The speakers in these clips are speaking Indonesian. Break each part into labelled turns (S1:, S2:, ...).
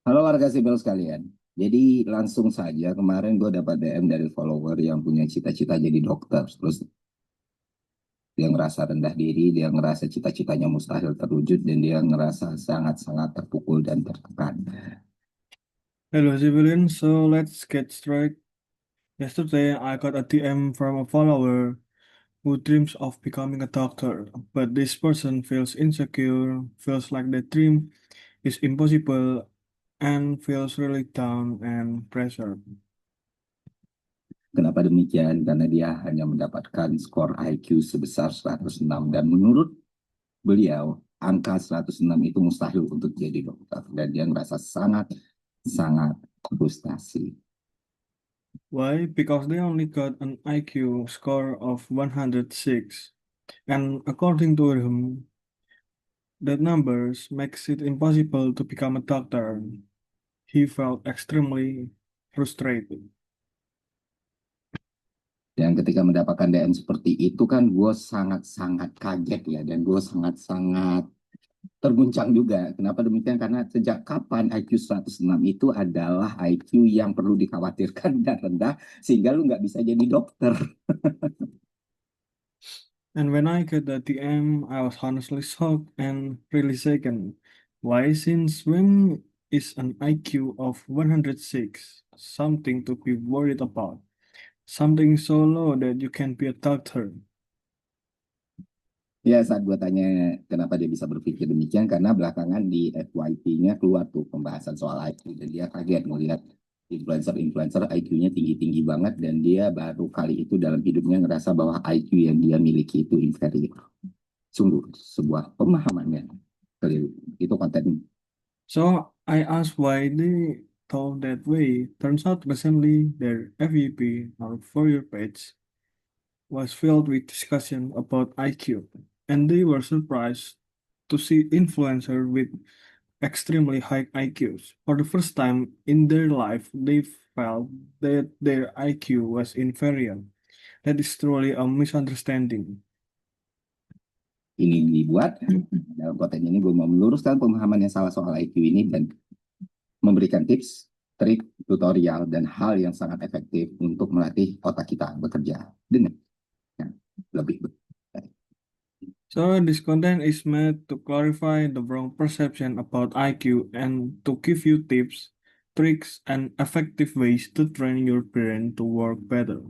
S1: Halo warga sipil sekalian. Jadi langsung saja kemarin gue dapat DM dari follower yang punya cita-cita jadi dokter. Terus dia ngerasa rendah diri, dia ngerasa cita-citanya mustahil terwujud, dan dia ngerasa sangat-sangat terpukul dan tertekan.
S2: Hello, civilian. So let's get straight. Yesterday, I got a DM from a follower who dreams of becoming a doctor, but this person feels insecure, feels like the dream is impossible, and feels really down and pressured.
S1: Kenapa demikian? Karena dia hanya mendapatkan skor IQ sebesar 106, dan menurut beliau angka 106 itu mustahil untuk jadi dokter, dan dia ngerasa sangat-sangat frustasi.
S2: Why? Because they only got an IQ score of 106, and according to him, that numbers makes it impossible to become a doctor. He felt extremely frustrated.
S1: Dan ketika mendapatkan DM seperti itu kan gue sangat-sangat kaget ya. Dan gue sangat-sangat terguncang juga. Kenapa demikian? Karena sejak kapan IQ 106 itu adalah IQ yang perlu dikhawatirkan dan rendah sehingga lu nggak bisa jadi dokter.
S2: And when I got the DM, I was honestly shocked and really shaken. Why, since when is an IQ of 106 something to be worried about? Something so low that you can be a doctor.
S1: Ya, saat gue tanya kenapa dia bisa berpikir demikian, karena belakangan di FYP-nya keluar tuh pembahasan soal IQ, dan dia kaget melihat influencer-influencer IQ-nya tinggi-tinggi banget, dan dia baru kali itu dalam hidupnya ngerasa bahwa IQ yang dia miliki itu inferior. Sungguh sebuah pemahaman yang keliru. Itu konten.
S2: So I asked why they thought that way. Turns out recently their FYP or For Your page was filled with discussion about IQ, and they were surprised to see influencers with extremely high IQs. For the first time in their life, they felt that their IQ was inferior. That is truly a misunderstanding.
S1: Ini dibuat dalam konten ini gue mau meluruskan pemahaman yang salah soal IQ ini, dan memberikan tips, trik, tutorial, dan hal yang sangat efektif untuk melatih otak kita bekerja dengan yang lebih baik.
S2: So this content is meant to clarify the wrong perception about IQ and to give you tips, tricks, and effective ways to train your brain to work better.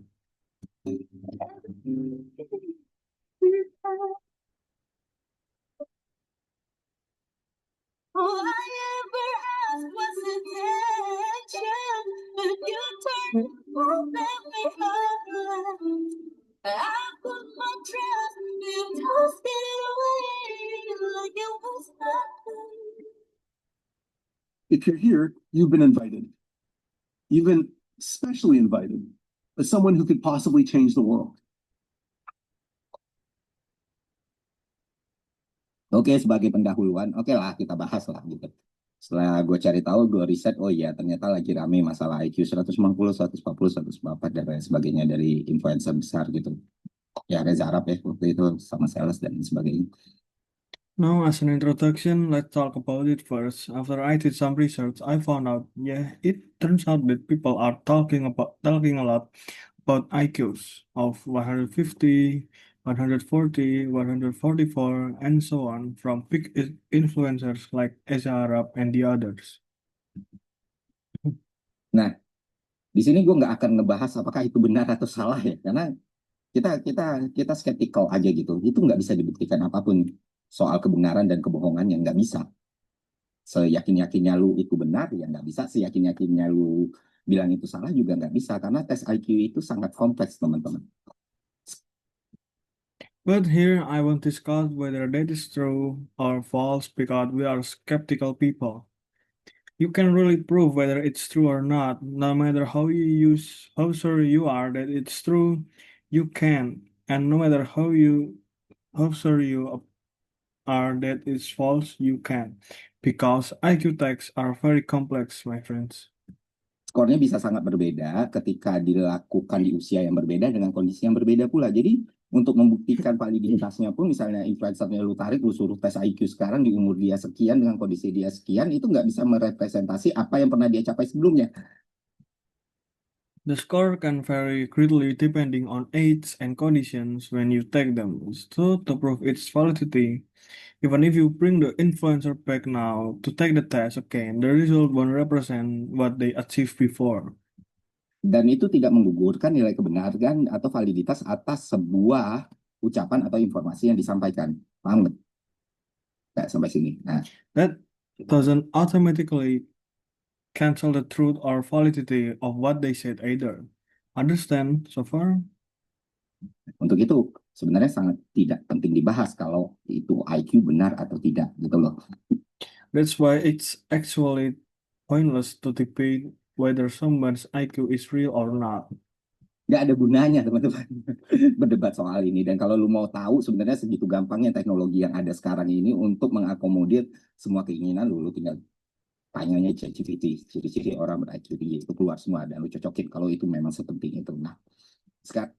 S1: All I ever asked was attention, but you turned and left me helpless. I put my trust and tossed it away like it was nothing. If you're here, you've been invited. You've been specially invited as someone who could possibly change the world. Oke, sebagai pendahuluan, oke lah kita bahas lah gitu. Setelah gue cari tahu, gue riset, oh iya ternyata lagi rame masalah IQ 150, 140, 144 dan lain sebagainya dari influencer besar gitu. Ya Reza Arab ya waktu itu sama Sales dan sebagainya.
S2: Now, as an introduction, let's talk about it first. After I did some research, I found out, yeah, it turns out that people are talking a lot about IQs of 150, 140, 144, and so on from big influencers like Eza Arab and the others.
S1: Nah, di sini gue nggak akan ngebahas apakah itu benar atau salah ya, karena kita kita kita skeptikal aja gitu. Itu nggak bisa dibuktikan apapun soal kebenaran dan kebohongan, yang nggak bisa. Seyakin-yakinnya lu itu benar ya nggak bisa, seyakin-yakinnya lu bilang itu salah juga nggak bisa, karena tes IQ itu sangat kompleks teman-teman.
S2: But here I want to discuss whether that is true or false because we are skeptical people. You can really prove whether it's true or not, no matter how sure you are that it's true, you can, and no matter how sure you are that it's false, you can, because IQ tests are very complex, my friends.
S1: Skornya bisa sangat berbeda ketika dilakukan di usia yang berbeda dengan kondisi yang berbeda pula. Jadi
S3: untuk membuktikan validitasnya pun, misalnya influencernya lu tarik, lu suruh tes IQ sekarang di umur dia sekian dengan kondisi dia sekian, itu nggak bisa merepresentasi apa yang pernah dia capai sebelumnya.
S2: The score can vary greatly depending on age and conditions when you take them. So, to prove its validity, even if you bring the influencer back now to take the test again, the result won't represent what they achieved before.
S3: Dan itu tidak menggugurkan nilai kebenaran atau validitas atas sebuah ucapan atau informasi yang disampaikan. Paham nggak? Nggak sampai sini. Nah,
S2: That doesn't automatically cancel the truth or validity of what they said either. Understand so far?
S3: untuk itu sebenarnya sangat tidak penting dibahas kalau itu IQ benar atau tidak, gitu loh.
S2: That's why it's actually pointless to debate whether someone's IQ is real or not.
S3: Nggak ada gunanya, teman-teman, berdebat soal ini. Dan kalau lu mau tahu sebenarnya segitu gampangnya teknologi yang ada sekarang ini untuk mengakomodir semua keinginan lu tinggal tanyanya ChatGPT, ciri-ciri orang ber-IQ tinggi itu keluar semua dan lu cocokin kalau itu memang sepenting itu. Nah, sekarang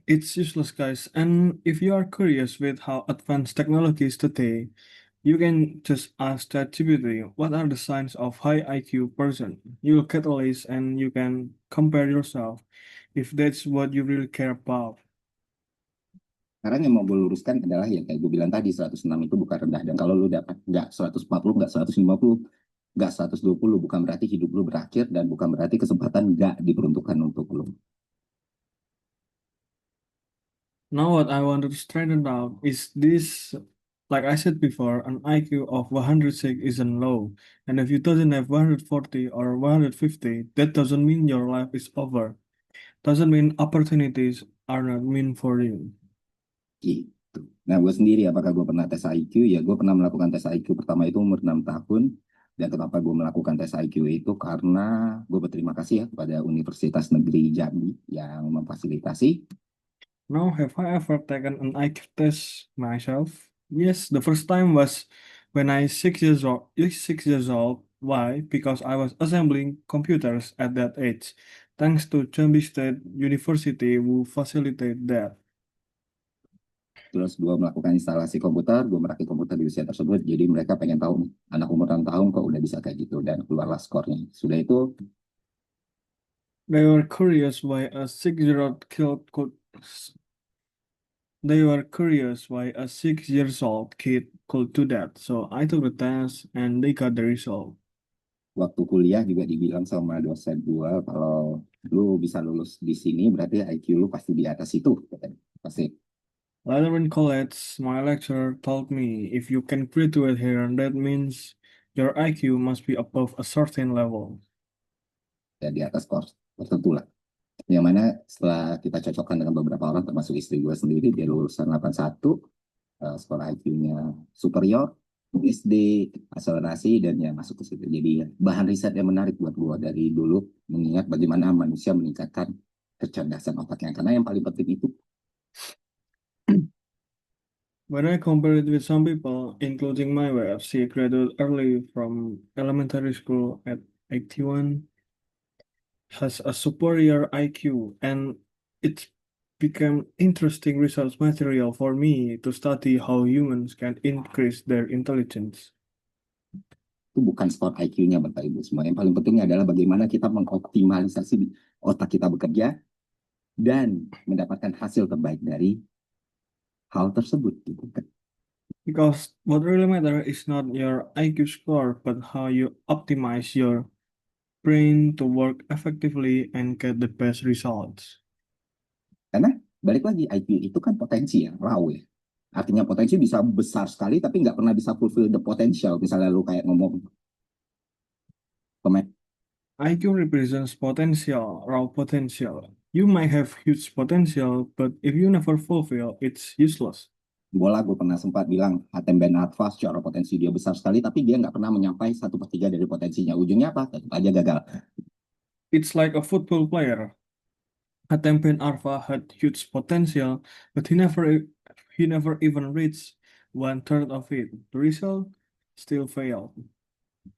S2: It's useless, guys. And if you are curious with how advanced technology is today, you can just ask ChatGPT what are the signs of high IQ person. You'll get a list and you can compare yourself if that's what you really care about.
S3: sekarang yang mau gue luruskan adalah yang kayak gue bilang tadi, 106 itu bukan rendah. Dan kalau lu dapat nggak 140, nggak 150, nggak 120, bukan berarti hidup lu berakhir dan bukan berarti kesempatan nggak diperuntukkan untuk lu.
S2: Now, what I wanted to straighten out is this, like I said before, an IQ of 106 isn't low. And if you doesn't have 140 or 150, that doesn't mean your life is over. Doesn't mean opportunities are not meant for you.
S3: Gitu. Nah, gue sendiri apakah gue pernah tes IQ? Ya, gue pernah melakukan tes IQ pertama itu umur 6 tahun. Dan kenapa gue melakukan tes IQ itu? Karena gue berterima kasih ya kepada Universitas Negeri Jambi yang memfasilitasi.
S2: Now, have I ever taken an IQ test myself? Yes, the first time was when I 6 years old. 6 years old. Why? Because I was assembling computers at that age. Thanks to Jambi State University who facilitate that.
S3: Terus gue melakukan instalasi komputer, gue merakit komputer di usia tersebut. Jadi mereka pengen tahu nih, anak umur 6 tahun kok udah bisa kayak gitu. Dan keluarlah skornya. Sudah itu,
S2: They were curious why a 6-year-old kid could. They were curious why a 6 years old kid could do that. So I took the test and they got the result.
S3: waktu kuliah juga dibilang sama dosen gue, kalau lu bisa lulus di sini, berarti IQ lu pasti di atas itu. Pasti.
S2: Later in college, my lecturer told me if you can graduate here, that means your IQ must be above a certain level.
S3: Ya, di atas skor tertentu lah. Yang mana setelah kita cocokkan dengan beberapa orang, termasuk istri gue sendiri, dia lulusan 81, skor IQ-nya superior, SD, akselerasi, dan ya masuk ke situ. Jadi ya, bahan riset yang menarik buat gue dari dulu, mengingat bagaimana manusia meningkatkan kecerdasan otaknya. Karena yang paling penting itu,
S2: When I compare it with some people, including my wife, she graduated early from elementary school at 81, has a superior IQ, and it became interesting research material for me to study how humans can increase their intelligence.
S3: itu bukan skor IQ-nya Bapak Ibu semua. Yang paling penting adalah bagaimana kita mengoptimalisasi otak kita bekerja dan mendapatkan hasil terbaik dari hal tersebut. Gitu.
S2: Because what really matters is not your IQ score, but how you optimize your brain to work effectively and get the best results.
S3: Karena balik lagi, IQ itu kan potensi ya, raw ya. Artinya potensi bisa besar sekali, tapi nggak pernah bisa fulfill the potential. Misalnya lu kayak ngomong pemain,
S2: IQ represents potential, raw potential. You might have huge potential, but if you never fulfill, it's useless.
S3: bola gue pernah sempat bilang Hatem Ben Arfa secara potensi dia besar sekali, tapi dia nggak pernah menyampai 1/3 dari potensinya. Ujungnya apa? Tetap aja gagal.
S2: It's like a football player. Hatem Ben Arfa had huge potential, but he never even reached 1/3 of it. The result still failed.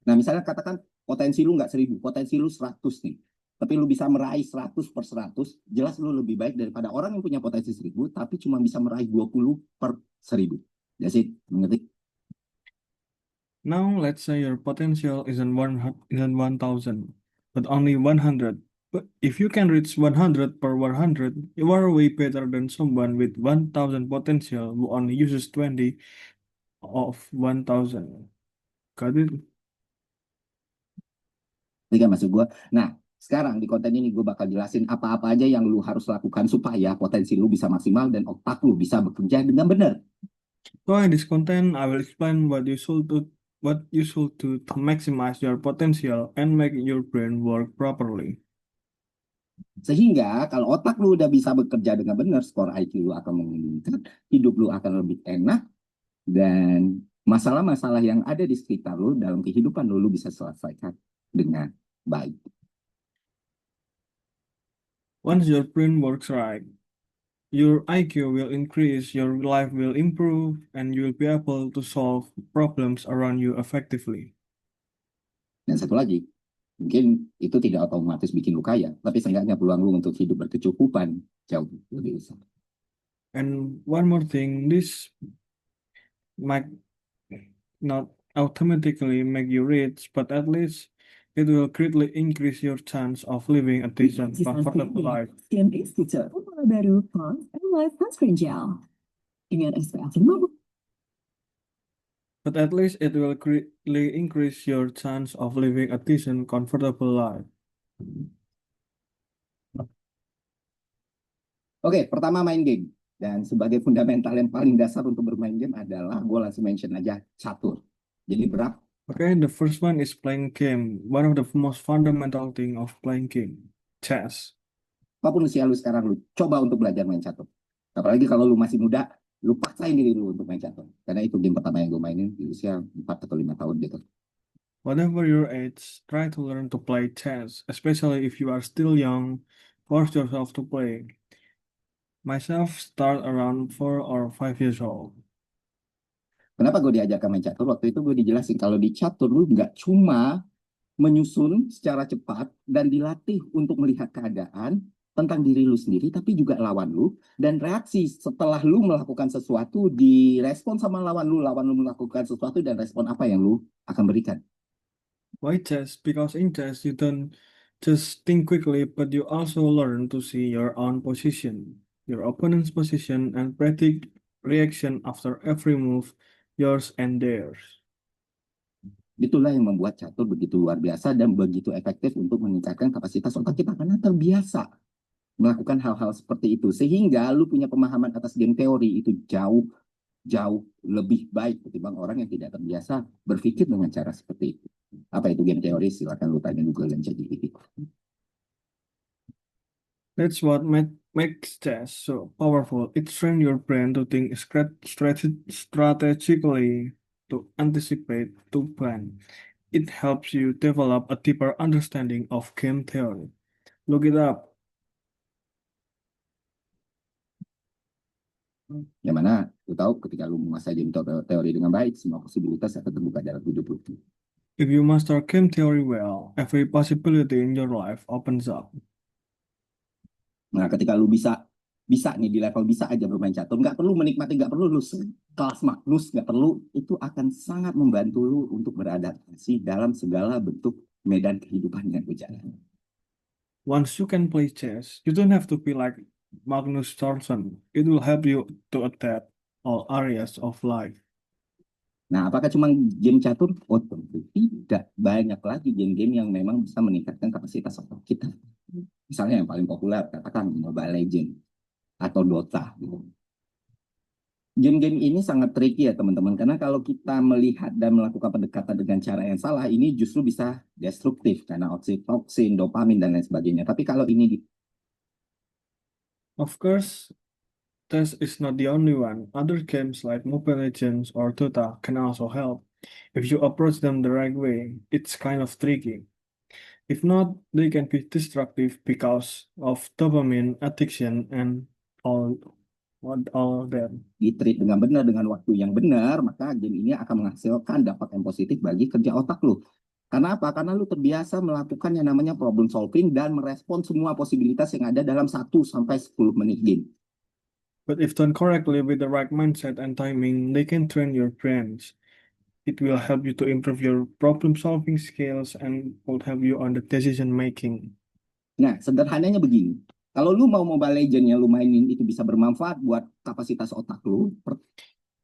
S3: Nah, misalnya katakan potensi lu nggak 1000, potensi lu 100 nih. tapi lu bisa meraih 100/100, jelas lu lebih baik daripada orang yang punya potensi 1000, tapi cuma bisa meraih 20/1000. That's it, mengerti?
S2: Now let's say your potential isn't 1000, but only 100. But if you can reach 100 per 100, you are way better than someone with 1000 potential who only uses 20 of 1000. Got it?
S3: Ini kan maksud gue. Nah, sekarang di konten ini gue bakal jelasin apa-apa aja yang lu harus lakukan supaya potensi lu bisa maksimal dan otak lu bisa bekerja dengan benar.
S2: So in this content, I will explain what you should do to maximize your potential and make your brain work properly.
S3: Sehingga kalau otak lu udah bisa bekerja dengan benar, skor IQ lu akan meningkat, hidup lu akan lebih enak, dan masalah-masalah yang ada di sekitar lu dalam kehidupan lu bisa selesaikan dengan baik.
S2: Once your brain works right, your IQ will increase, your life will improve, and you will be able to solve problems around you effectively.
S3: Dan satu lagi, mungkin itu tidak otomatis bikin lu kaya, tapi seenggaknya peluang lu untuk hidup berkecukupan jauh lebih besar.
S2: And one more thing, this might not automatically make you rich, but at least it will greatly increase your chance of living a decent, comfortable life.
S4: Skin Institute, formula baru, Pond, and Life Sunscreen Gel. Dengan SPF 50.
S2: But at least it will greatly increase your chance of living a decent, comfortable life.
S3: Oke, pertama main game. Dan sebagai fundamental yang paling dasar untuk bermain game adalah, gue langsung mention aja, catur. Jadi berapa?
S2: Okay, the first one is playing game. One of the most fundamental thing of playing game, chess.
S3: Apapun usia lu sekarang, lu coba untuk belajar main catur. Apalagi kalau lu masih muda, lu paksain diri lu untuk main catur. Karena itu game pertama yang gue mainin di usia 4 atau 5 tahun gitu.
S2: Whatever your age, try to learn to play chess, especially if you are still young. Force yourself to play. Myself start around 4 or 5 years old.
S3: Kenapa gue diajarkan main catur? Waktu itu gue dijelasin kalau di catur lu nggak cuma menyusun secara cepat dan dilatih untuk melihat keadaan tentang diri lu sendiri, tapi juga lawan lu, dan reaksi setelah lu melakukan sesuatu direspon sama lawan lu melakukan sesuatu dan respon apa yang lu akan berikan.
S2: Why chess? Because in chess you don't just think quickly, but you also learn to see your own position, your opponent's position, and predict reaction after every move, yours and theirs.
S3: Itulah yang membuat catur begitu luar biasa dan begitu efektif untuk meningkatkan kapasitas otak kita, karena terbiasa melakukan hal-hal seperti itu, sehingga lu punya pemahaman atas game teori itu jauh lebih baik ketimbang orang yang tidak terbiasa berpikir dengan cara seperti itu. Apa itu game teori? Silakan lu tanya Google dan ChatGPT.
S2: That's what makes chess so powerful. It trains your brain to think strategically, to anticipate, to plan. It helps you develop a deeper understanding of game theory. Look it up.
S3: Yang mana lu tahu ketika lu menguasai game teori dengan baik, semua posibilitas akan terbuka dalam hidup lu.
S2: If you master game theory well, every possibility in your life opens up.
S3: Nah, ketika lu bisa nih di level bisa aja bermain catur, nggak perlu menikmati, nggak perlu lu kelas Magnus, nggak perlu, itu akan sangat membantu lu untuk beradaptasi dalam segala bentuk medan kehidupan yang lu jalani.
S2: Once you can play chess, you don't have to be like Magnus Carlsen. It will help you to adapt all areas of life.
S3: Nah, apakah cuma game catur? Oh, tentu tidak. Banyak lagi game-game yang memang bisa meningkatkan kapasitas otak kita. Misalnya yang paling populer, katakan Mobile Legends atau Dota. Game-game ini sangat tricky ya teman-teman, karena kalau kita melihat dan melakukan pendekatan dengan cara yang salah, ini justru bisa destruktif karena oksitoksin, dopamin, dan lain sebagainya. Tapi kalau ini
S2: Of course, chess is not the only one. Other games like Mobile Legends or Dota can also help. If you approach them the right way, it's kind of tricky. If not, they can be destructive because of dopamine addiction and all that.
S3: di-treat dengan benar, dengan waktu yang benar, maka game ini akan menghasilkan dampak yang positif bagi kerja otak lu. Karena apa? Karena lu terbiasa melakukan yang namanya problem solving dan merespon semua posibilitas yang ada dalam 1 sampai 10 menit game.
S2: But if done correctly with the right mindset and timing, they can train your brains. It will help you to improve your problem-solving skills and will help you on the decision making.
S3: Nah, sederhananya begini. Kalau lu mau Mobile Legends yang lu mainin itu bisa bermanfaat buat kapasitas otak lu,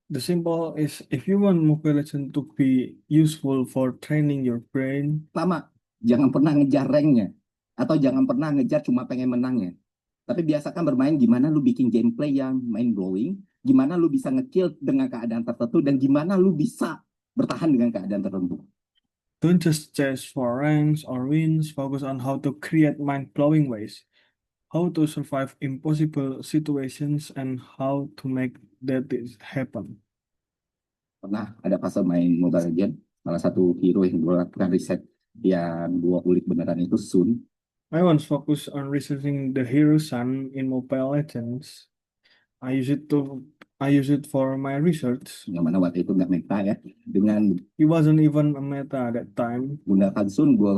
S2: The simple is if you want Mobile Legends to be useful for training your brain,
S3: pertama, jangan pernah ngejar ranknya. Atau jangan pernah ngejar cuma pengen menangnya. Tapi biasakan bermain gimana lu bikin gameplay yang mind-blowing, gimana lu bisa nge-kill dengan keadaan tertentu, dan gimana lu bisa bertahan dengan keadaan tertentu.
S2: don't just chase for ranks or wins, focus on how to create mind-blowing ways, how to survive impossible situations, and how to make that happen.
S3: Pernah ada fase main Mobile Legends, salah satu hero yang gue lakukan riset yang gue ulik beneran itu Sun.
S2: I once focused on researching the hero Sun in Mobile Legends. I use it for my research.
S3: Yang mana waktu itu nggak meta ya. Dengan
S2: It wasn't even a meta at that time.
S3: gunakan Sun, gue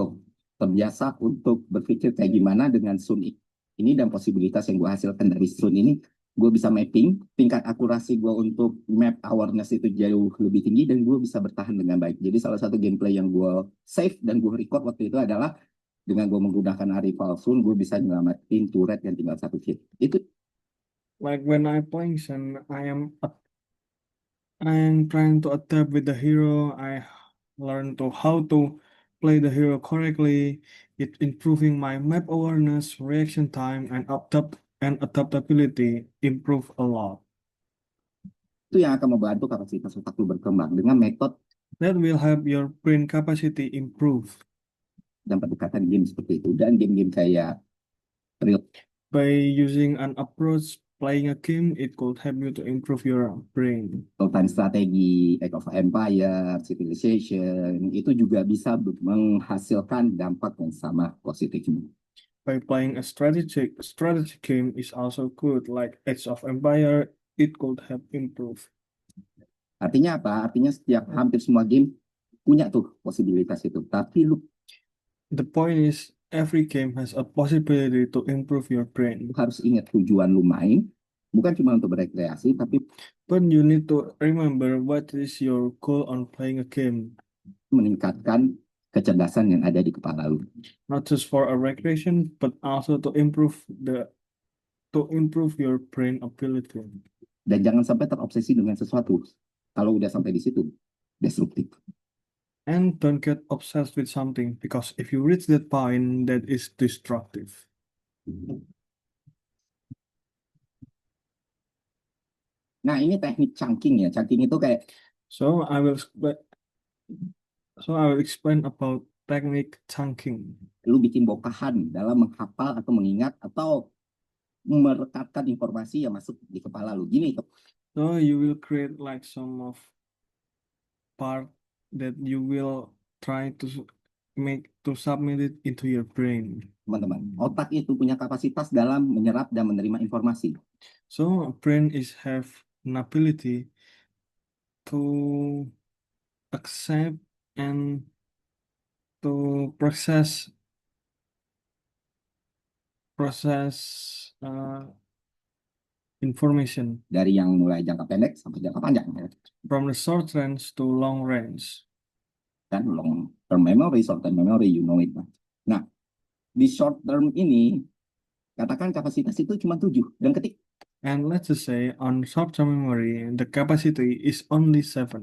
S3: terbiasa untuk berpikir kayak gimana dengan Sun ini dan posibilitas yang gue hasilkan dari Sun ini, gue bisa mapping, tingkat akurasi gue untuk map awareness itu jauh lebih tinggi, dan gue bisa bertahan dengan baik. Jadi salah satu gameplay yang gue save dan gue record waktu itu adalah dengan gue menggunakan Arrival Sun, gue bisa nyelamatin turret yang tinggal 1 hit. Itu
S2: Like when I play and I am trying to adapt with the hero. I learn to how to play the hero correctly. It improving my map awareness, reaction time, and adaptability improve a lot.
S3: itu yang akan membantu kapasitas otak lu berkembang dengan metode
S2: That will help your brain capacity improve.
S3: dan pendekatan game seperti itu. Dan game-game kayak real
S2: By using an approach playing a game, it could help you to improve your brain.
S3: time strategi, Age of Empire, Civilization, itu juga bisa menghasilkan dampak yang sama positifnya.
S2: By playing a strategy game is also good, like Age of Empire, it could help improve.
S3: Artinya apa? Artinya setiap hampir semua game punya tuh posibilitas itu. Tapi lu
S2: The point is, every game has a possibility to improve your brain.
S3: harus ingat tujuan lu main, bukan cuma untuk berekreasi, tapi
S2: But you need to remember what is your goal on playing a game.
S3: meningkatkan kecerdasan yang ada di kepala lu.
S2: Not just for a recreation, but also to improve your brain ability.
S3: Dan jangan sampai terobsesi dengan sesuatu. Kalau udah sampai di situ, destruktif.
S2: And don't get obsessed with something, because if you reach that point, that is destructive.
S3: Nah, ini teknik chunking ya. Chunking itu kayak
S2: So I will explain about technique chunking.
S3: lu bikin bokahan dalam menghafal atau mengingat atau merekatkan informasi yang masuk di kepala lu. Gini tuh.
S2: So you will create like some of part that you will try to submit it into your brain.
S3: Teman-teman, otak itu punya kapasitas dalam menyerap dan menerima informasi.
S2: So brain have an ability to accept and to process information
S3: Dari yang mulai jangka pendek sampai jangka panjang. Ya.
S2: from the short range to long range.
S3: Kan long term memory, short term memory, you know it. Nah, di short term ini, katakan kapasitas itu cuma 7. Dan ketik
S2: And let's just say on short-term memory, the capacity is only 7.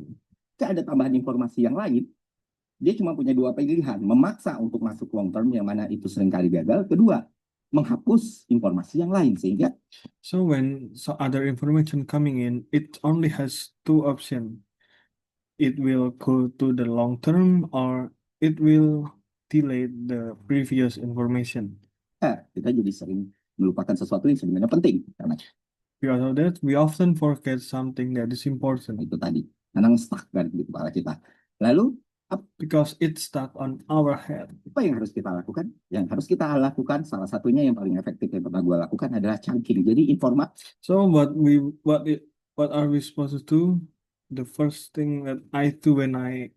S3: ada tambahan informasi yang lain, dia cuma punya 2 pilihan. Memaksa untuk masuk long term, yang mana itu seringkali gagal. Kedua, menghapus informasi yang lain. Sehingga
S2: So when other information coming in, it only has 2 options. It will go to the long term or it will delete the previous information.
S3: kita jadi sering melupakan sesuatu yang sebenarnya penting. Karena
S2: Because of that, we often forget something that is important
S3: itu tadi, karena stuck kan di kepala kita. Lalu,
S2: because it's stuck on our head.
S3: apa yang harus kita lakukan? Yang harus kita lakukan, salah satunya yang paling efektif yang pernah gue lakukan adalah chunking. Jadi
S2: So what are we supposed to do? The first thing that I do when I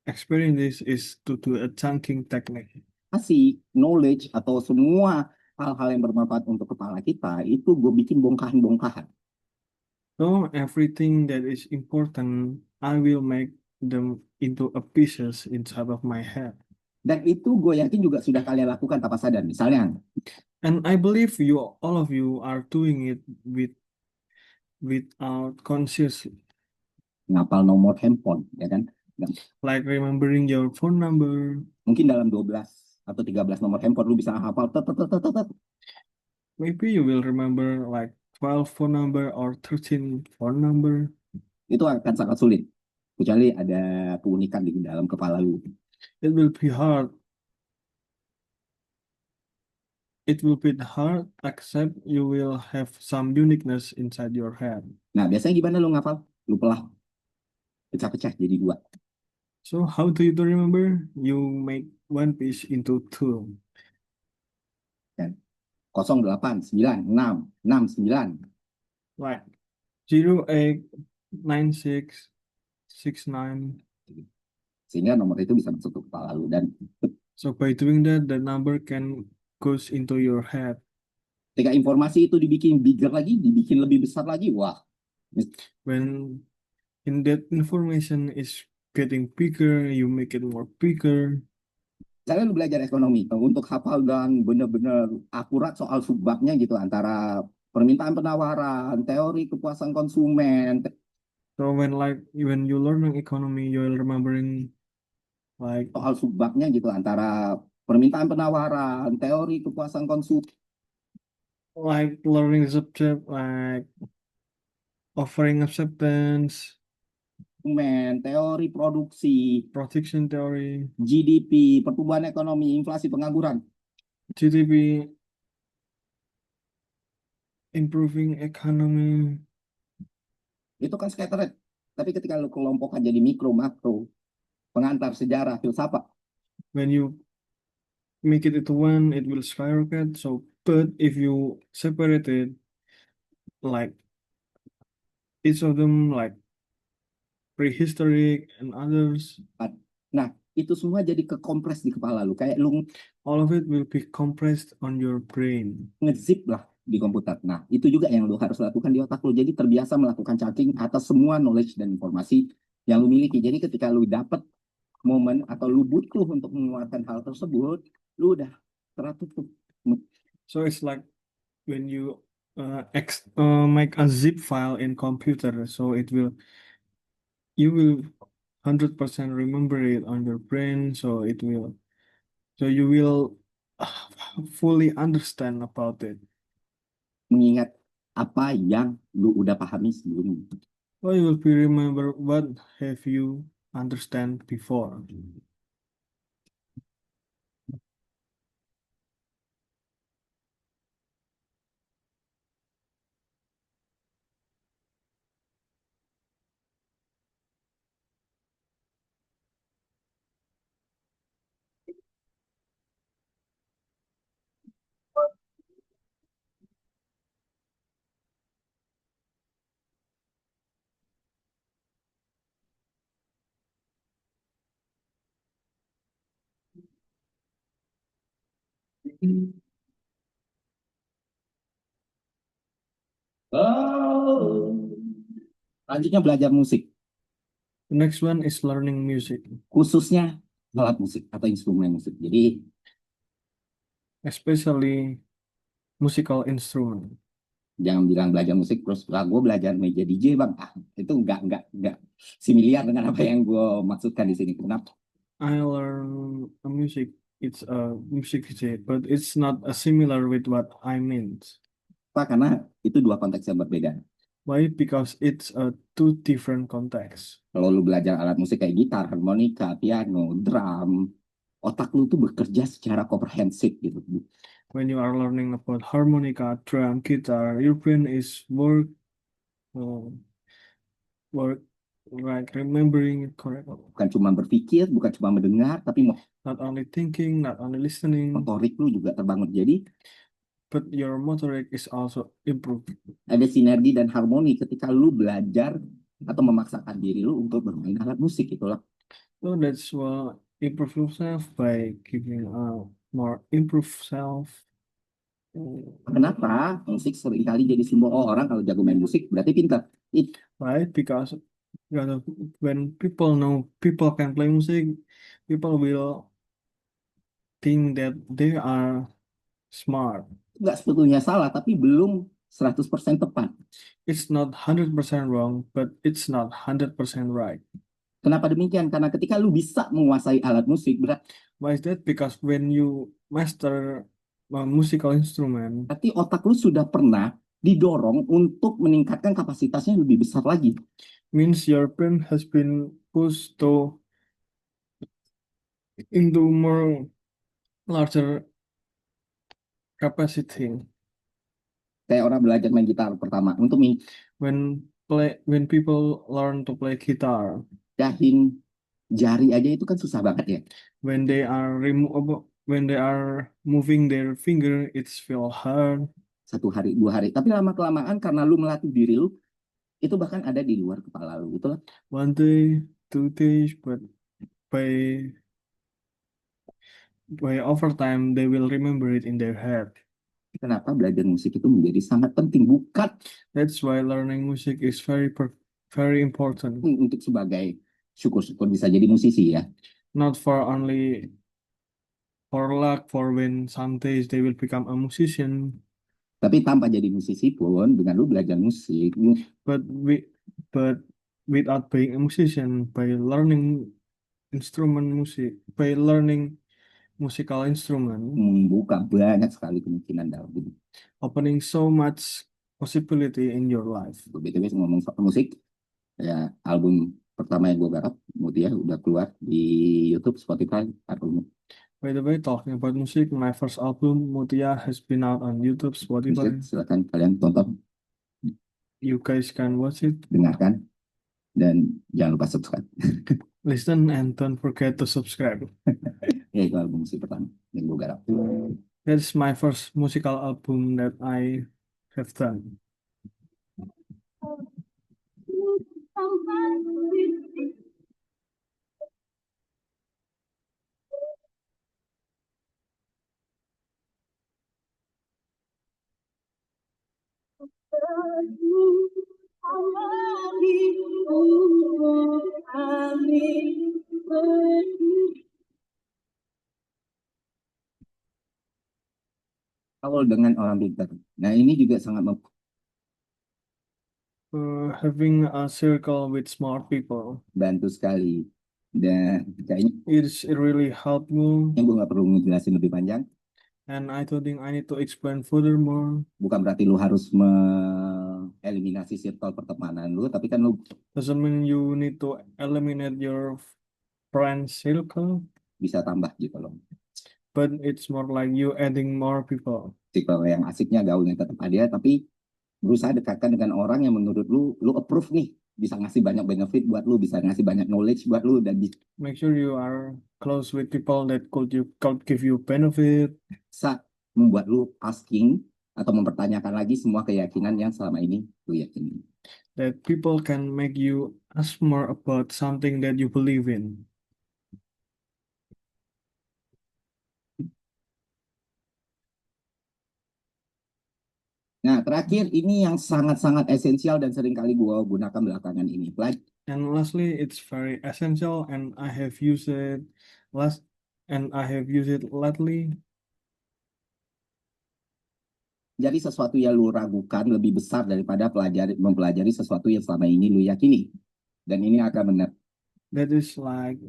S2: experience this is to do a chunking technique.
S3: Kasih knowledge atau semua hal-hal yang bermanfaat untuk kepala kita itu gue bikin bongkahan-bongkahan.
S2: So everything that is important, I will make them into a pieces inside of my head.
S3: Dan itu gue yakin juga sudah kalian lakukan tanpa sadar. Misalnya,
S2: And I believe all of you are doing it without consciously,
S3: ngapal nomor handphone, ya kan?
S2: like remembering your phone number.
S3: Mungkin dalam 12 atau 13 nomor handphone lu bisa hafal.
S2: Maybe you will remember like 12 phone number or 13 phone number.
S3: Itu akan sangat sulit. Kecuali ada keunikan di dalam kepala lu.
S2: It will be hard. It will be hard, except you will have some uniqueness inside your head.
S3: Nah, biasanya gimana lu ngapal? Lu pelah. Pecah-pecah jadi 2.
S2: So how do you remember? You make one piece into 2.
S3: 0, 8, 9, 6, 6, 9.
S2: Like 0, 8, 9, 6, 6, 9.
S3: Sehingga nomor itu bisa masuk ke kepala lu. Dan
S2: So by doing that, the number can goes into your head.
S3: ketika informasi itu dibikin bigger lagi, dibikin lebih besar lagi, wah.
S2: When in that information is getting bigger, you make it more bigger.
S3: Misalnya lu belajar ekonomi, untuk hafal dan benar-benar akurat soal subbabnya gitu, antara permintaan penawaran, teori kepuasan konsumen.
S2: So when you learning economy, you're remembering like
S3: soal subbabnya gitu, antara permintaan penawaran, teori kepuasan konsumen,
S2: like learning subject like offering acceptance,
S3: teori produksi,
S2: protection theory,
S3: GDP, pertumbuhan ekonomi, inflasi, pengangguran.
S2: GDP, improving economy.
S3: Itu kan scattered. Tapi ketika lu kelompokkan jadi mikro, makro, pengantar, sejarah, filsafat.
S2: When you make it into one, it will skyrocket. So, but if you separate it, like each of them like prehistoric and others,
S3: Nah, itu semua jadi kekompres di kepala lu. Kayak lu
S2: all of it will be compressed on your brain.
S3: ngezip lah di komputer. Nah, itu juga yang lu harus lakukan di otak lu. Jadi terbiasa melakukan chunking atas semua knowledge dan informasi yang lu miliki. Jadi ketika lu dapet momen atau lu butuh untuk mengeluarkan hal tersebut, lu udah tertutup.
S2: So it's like when you make a zip file in computer, so you will 100% remember it on your brain, so you will fully understand about it.
S3: Mengingat apa yang lu udah pahami sebelumnya.
S2: So you will be remember what have you understand before.
S3: Selanjutnya belajar musik,
S2: The next one is learning music,
S3: khususnya alat musik atau instrumen musik. Jadi
S2: especially musical instrument.
S3: jangan bilang belajar musik terus gue belajar meja DJ bang. Itu enggak similiar dengan apa yang gue maksudkan di sini. Kenapa?
S2: I learn a music. It's a music DJ, but it's not similar with what I meant.
S3: Karena itu 2 konteks yang berbeda.
S2: Why? Because it's a 2 different contexts.
S3: Kalau lu belajar alat musik kayak gitar, harmonika, piano, drum, otak lu tuh bekerja secara komprehensif gitu.
S2: When you are learning about harmonica, drum, guitar, your brain is work like remembering it correctly.
S3: Bukan cuma berpikir, bukan cuma mendengar, tapi
S2: Not only thinking, not only listening,
S3: motorik lu juga terbangun. Jadi
S2: but your motoric is also improved.
S3: ada sinergi dan harmoni ketika lu belajar atau memaksakan diri lu untuk bermain alat musik itulah.
S2: So that's why improve yourself by giving a more improved self.
S3: Kenapa musik seringkali jadi simbol, oh orang kalau jago main musik berarti pintar.
S2: Right? Because when people know people can play music, people will think that they are smart.
S3: Nggak sebetulnya salah, tapi belum 100% tepat.
S2: It's not 100% wrong, but it's not 100% right.
S3: Kenapa demikian? Karena ketika lu bisa menguasai alat musik,
S2: Why is that? Because when you master a musical instrument,
S3: berarti otak lu sudah pernah didorong untuk meningkatkan kapasitasnya lebih besar lagi.
S2: means your brain has been pushed into more larger capacity.
S3: Kayak orang belajar main gitar pertama untuk
S2: When people learn to play guitar,
S3: mindahin jari aja itu kan susah banget ya.
S2: when they are moving their finger, it's feel hard.
S3: 1 hari, 2 hari. Tapi lama kelamaan karena lu melatih diri lu, itu bahkan ada di luar kepala lu. Itulah.
S2: 1 day, 2 days, but by over time they will remember it in their head.
S3: Kenapa belajar musik itu menjadi sangat penting? Bukan
S2: That's why learning music is very important.
S3: untuk sebagai syukur-syukur bisa jadi musisi ya.
S2: Not for only for luck, for when some days they will become a musician.
S3: Tapi tanpa jadi musisi pun, dengan lu belajar musik,
S2: But without being a musician, by learning musical instrument,
S3: membuka banyak sekali kemungkinan dalam hidup.
S2: opening so much possibility in your life.
S3: BTW ngomong soal musik, ya album pertama yang gue garap, Mutia, udah keluar di YouTube, Spotify, album.
S2: By the way, talking about music, my first album Mutia has been out on YouTube, Spotify.
S3: Silakan kalian tonton,
S2: You guys can watch it,
S3: dengarkan, dan jangan lupa subscribe.
S2: listen, and don't forget to subscribe.
S3: Ya itu album musik pertama yang gue garap.
S2: That's my first musical album that I have done.
S3: Awal dengan orang pintar. Nah ini juga sangat
S2: Having a circle with smart people,
S3: membantu sekali. Dan kayaknya
S2: it's really helped me,
S3: gue nggak perlu ngejelasin lebih panjang.
S2: and I don't think I need to explain furthermore.
S3: Bukan berarti lu harus mengeliminasi circle pertemanan lu, tapi kan lu
S2: Doesn't mean you need to eliminate your friend circle,
S3: bisa tambah gitu loh.
S2: but it's more like you adding more people.
S3: Circle yang asiknya, gaulnya tetap ada, tapi berusaha dekatkan dengan orang yang menurut lu approve nih, bisa ngasih banyak benefit buat lu, bisa ngasih banyak knowledge buat lu, dan
S2: Make sure you are close with people that could give you benefit,
S3: bisa membuat lu asking atau mempertanyakan lagi semua keyakinan yang selama ini lu yakini.
S2: that people can make you ask more about something that you believe in.
S3: Nah, terakhir ini yang sangat-sangat esensial dan seringkali gua gunakan belakangan ini.
S2: And lastly, it's very essential, and I have used it lately.
S3: Jadi sesuatu yang lu ragukan lebih besar daripada mempelajari sesuatu yang selama ini lu yakini. Dan ini akan benar.
S2: That is like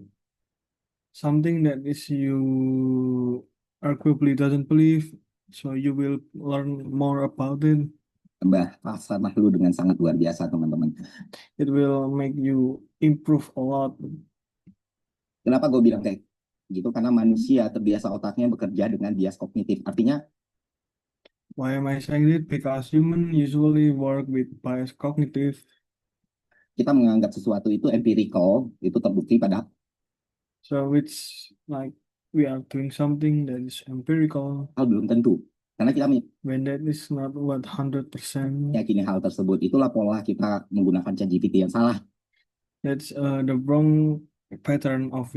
S2: something that is you arguably doesn't believe, so you will learn more about it.
S3: Tambah rasa lu dengan sangat luar biasa, teman-teman.
S2: It will make you improve a lot.
S3: Kenapa gue bilang kayak gitu? Karena manusia terbiasa otaknya bekerja dengan bias kognitif. Artinya,
S2: why am I saying it? Because humans usually work with bias cognitive.
S3: kita menganggap sesuatu itu empirical, itu terbukti pada.
S2: So it's like we are doing something that is empirical.
S3: Hal belum tentu. Karena kita
S2: when that is not 100%.
S3: meyakini hal tersebut. Itulah pola kita menggunakan ChatGPT yang salah.
S2: That's the wrong pattern of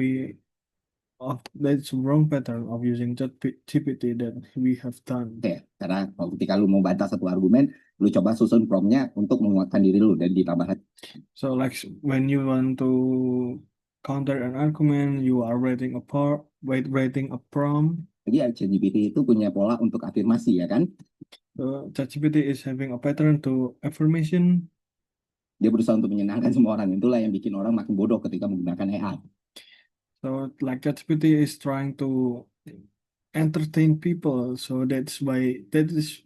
S2: that's wrong pattern of using ChatGPT that we have done.
S3: Oke, karena ketika lu mau bantah satu argumen, lu coba susun prompt-nya untuk menguatkan diri lu dan ditambah lagi.
S2: So like when you want to counter an argument, you are writing a prompt.
S3: Jadi ChatGPT itu punya pola untuk afirmasi ya kan?
S2: ChatGPT is having a pattern to affirmation.
S3: Dia berusaha untuk menyenangkan semua orang. Itulah yang bikin orang makin bodoh ketika menggunakan AI.
S2: So like ChatGPT is trying to entertain people. So that's why that is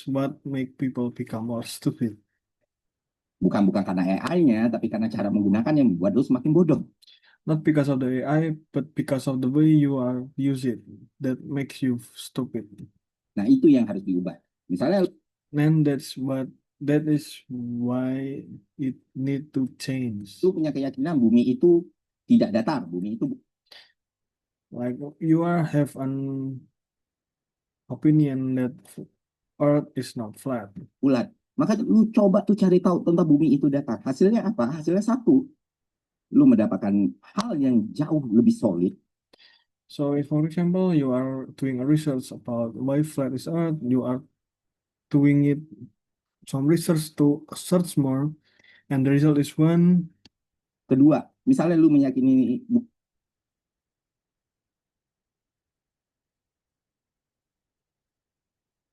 S2: what make people become more stupid.
S3: Bukan karena AI-nya, tapi karena cara menggunakan yang membuat lu semakin bodoh.
S2: Not because of the AI, but because of the way you use it that makes you stupid.
S3: Nah, itu yang harus diubah. Misalnya,
S2: And that is why it need to change.
S3: lu punya keyakinan bumi itu tidak datar, bumi itu
S2: Like you have an opinion that Earth is not flat.
S3: bulat. Maka lu coba tuh cari tahu tentang bumi itu datar. Hasilnya apa? Hasilnya satu. Lu mendapatkan hal yang jauh lebih solid.
S2: So if, for example, you are doing a research about why flat is Earth, you are doing it some research to search more, and the result is one.
S3: Kedua, misalnya lu meyakini